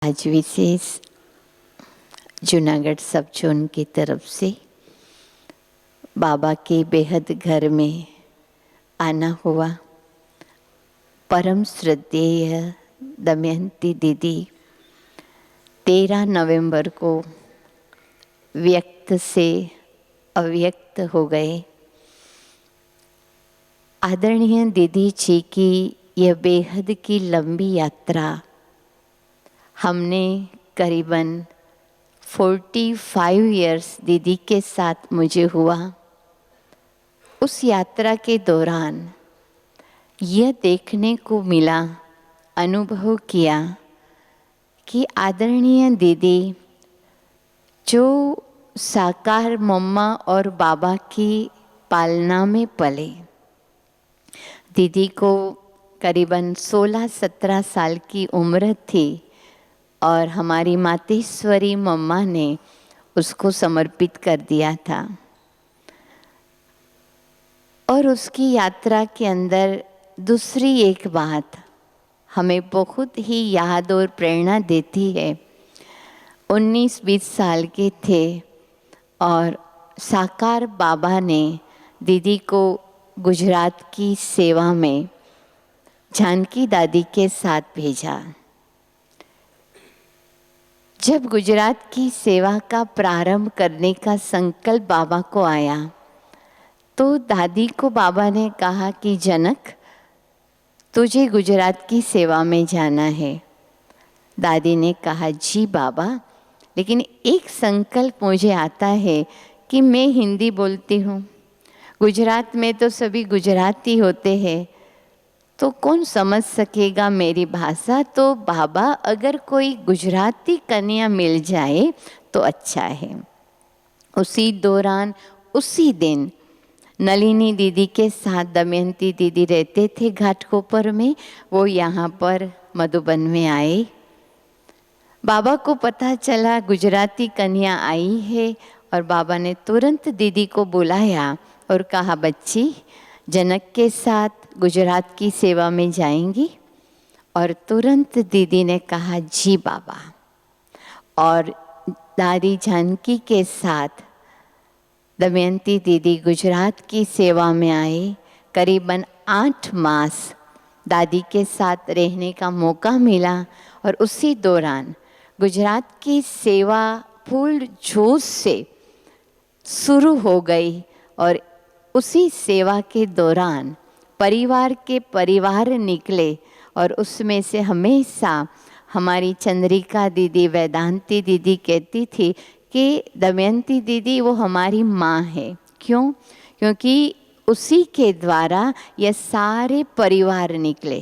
आज विशेष जूनागढ़ सब जोन की तरफ से बाबा के बेहद घर में आना हुआ। परम श्रद्धेय दमयंती दीदी 13 नवंबर को व्यक्त से अव्यक्त हो गए। आदरणीय दीदी जी की यह बेहद की लंबी यात्रा हमने करीबन 45 इयर्स दीदी के साथ मुझे हुआ। उस यात्रा के दौरान यह देखने को मिला, अनुभव किया कि आदरणीय दीदी जो साकार मम्मा और बाबा की पालना में पले, दीदी को करीबन 16-17 साल की उम्र थी और हमारी मातेश्वरी मम्मा ने उसको समर्पित कर दिया था। और उसकी यात्रा के अंदर दूसरी एक बात हमें बहुत ही याद और प्रेरणा देती है। 19-20 साल के थे और साकार बाबा ने दीदी को गुजरात की सेवा में जानकी दादी के साथ भेजा। जब गुजरात की सेवा का प्रारंभ करने का संकल्प बाबा को आया तो दादी को बाबा ने कहा कि जनक, तुझे गुजरात की सेवा में जाना है। दादी ने कहा जी बाबा, लेकिन एक संकल्प मुझे आता है कि मैं हिंदी बोलती हूँ, गुजरात में तो सभी गुजराती होते हैं, तो कौन समझ सकेगा मेरी भाषा। तो बाबा, अगर कोई गुजराती कन्या मिल जाए तो अच्छा है। उसी दौरान उसी दिन नलिनी दीदी के साथ दमयंती दीदी रहते थे घाटकोपर में, वो यहाँ पर मधुबन में आए। बाबा को पता चला गुजराती कन्या आई है और बाबा ने तुरंत दीदी को बुलाया और कहा, बच्ची जनक के साथ गुजरात की सेवा में जाएंगी। और तुरंत दीदी ने कहा जी बाबा। और दादी जानकी के साथ दमयंती दीदी गुजरात की सेवा में आए। करीबन 8 मास दादी के साथ रहने का मौका मिला और उसी दौरान गुजरात की सेवा फुल जोश से शुरू हो गई। और उसी सेवा के दौरान परिवार के परिवार निकले और उसमें से हमेशा हमारी चंद्रिका दीदी, वेदांती दीदी कहती थी कि दमयंती दीदी वो हमारी माँ है। क्यों? क्योंकि उसी के द्वारा ये सारे परिवार निकले।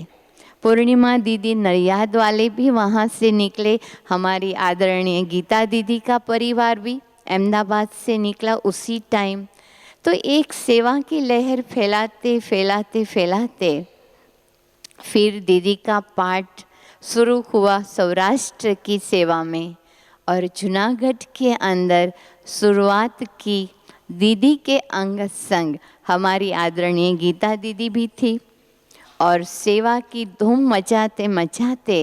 पूर्णिमा दीदी नडियाद वाले भी वहाँ से निकले। हमारी आदरणीय गीता दीदी का परिवार भी अहमदाबाद से निकला उसी टाइम। तो एक सेवा की लहर फैलाते फैलाते फैलाते फिर दीदी का पाठ शुरू हुआ सौराष्ट्र की सेवा में। और जूनागढ़ के अंदर शुरुआत की दीदी के अंग संग हमारी आदरणीय गीता दीदी भी थी। और सेवा की धूम मचाते मचाते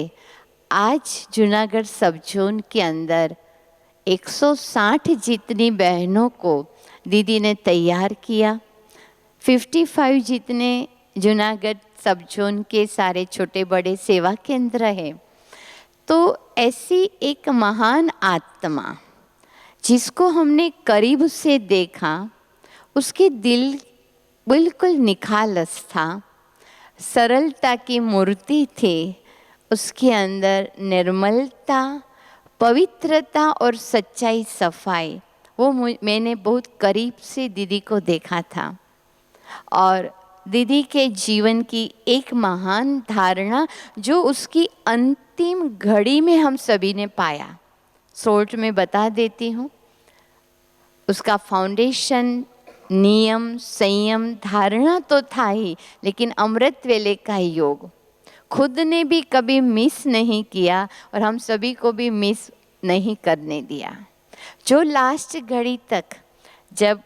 आज जूनागढ़ सब जोन के अंदर 160 जितनी बहनों को दीदी ने तैयार किया। 55 जितने जूनागढ़ सब जोन के सारे छोटे बड़े सेवा केंद्र हैं। तो ऐसी एक महान आत्मा जिसको हमने करीब से देखा, उसके दिल बिल्कुल निखालस था, सरलता की मूर्ति थी, उसके अंदर निर्मलता, पवित्रता और सच्चाई, सफाई, वो मैंने बहुत करीब से दीदी को देखा था। और दीदी के जीवन की एक महान धारणा जो उसकी अंतिम घड़ी में हम सभी ने पाया, शॉर्ट में बता देती हूँ। उसका फाउंडेशन नियम, संयम, धारणा तो था ही, लेकिन अमृत वेले का योग खुद ने भी कभी मिस नहीं किया और हम सभी को भी मिस नहीं करने दिया। जो लास्ट घड़ी तक जब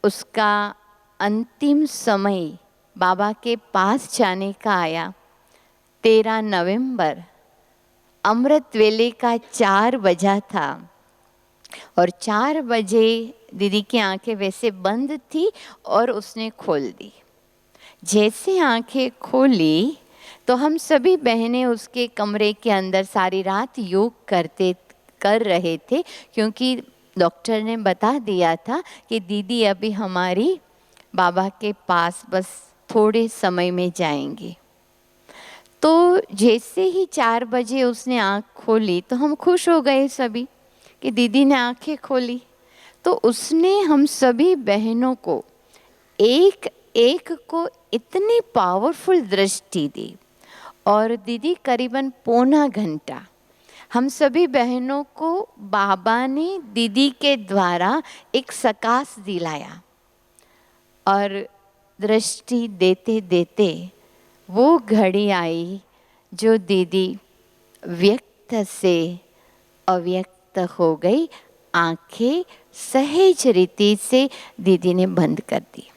उसका अंतिम समय बाबा के पास जाने का आया, 13 नवंबर अमृत वेले का 4 बजा था और 4 बजे दीदी की आंखें वैसे बंद थी और उसने खोल दी। जैसे आंखें खोली तो हम सभी बहनें उसके कमरे के अंदर सारी रात योग कर रहे थे, क्योंकि डॉक्टर ने बता दिया था कि दीदी अभी हमारी बाबा के पास बस थोड़े समय में जाएंगी। तो जैसे ही 4 बजे उसने आँख खोली तो हम खुश हो गए सभी कि दीदी ने आंखें खोली। तो उसने हम सभी बहनों को एक एक को इतनी पावरफुल दृष्टि दी और दीदी करीबन पौना घंटा हम सभी बहनों को बाबा ने दीदी के द्वारा एक सकाश दिलाया और दृष्टि देते देते वो घड़ी आई जो दीदी व्यक्त से अव्यक्त हो गई। आंखें सहज रीति से दीदी ने बंद कर दी।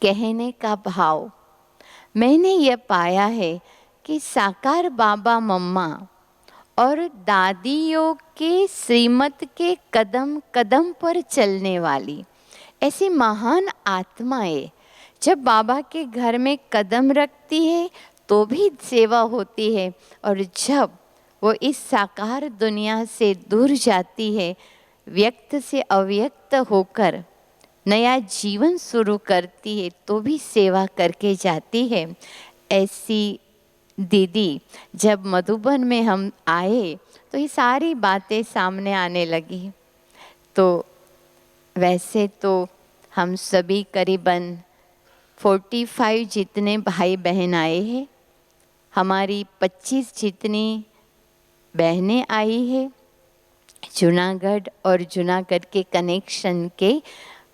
कहने का भाव, मैंने यह पाया है कि साकार बाबा मम्मा और दादियों के श्रीमत के कदम कदम पर चलने वाली ऐसी महान आत्माएं जब बाबा के घर में कदम रखती है तो भी सेवा होती है, और जब वो इस साकार दुनिया से दूर जाती है, व्यक्त से अव्यक्त होकर नया जीवन शुरू करती है तो भी सेवा करके जाती है। ऐसी दीदी जब मधुबन में हम आए तो ये सारी बातें सामने आने लगी। तो वैसे तो हम सभी करीबन 45 जितने भाई बहन आए हैं, हमारी 25 जितनी बहनें आई है जूनागढ़ और जूनागढ़ के कनेक्शन के।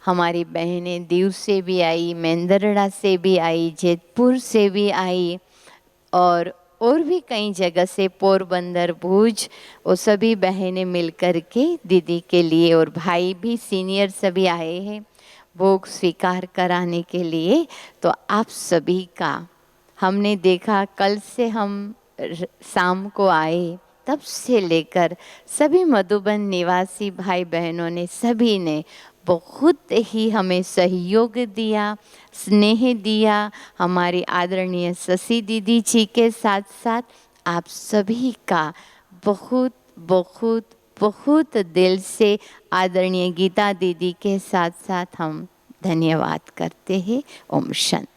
हमारी बहनें दीव से भी आई, मेंदरड़ा से भी आई, जयपुर से भी आई और भी कई जगह से, पोरबंदर, भुज, वो सभी बहनें मिल कर के दीदी के लिए, और भाई भी सीनियर सभी आए हैं भोग स्वीकार कराने के लिए। तो आप सभी का हमने देखा, कल से हम शाम को आए तब से लेकर सभी मधुबन निवासी भाई बहनों ने, सभी ने बहुत ही हमें सहयोग दिया, स्नेह दिया। हमारी आदरणीय शशि दीदी जी के साथ साथ आप सभी का बहुत बहुत बहुत दिल से, आदरणीय गीता दीदी के साथ साथ हम धन्यवाद करते हैं। ओम शांति।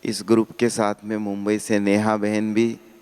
इस ग्रुप के साथ में मुंबई से नेहा बहन भी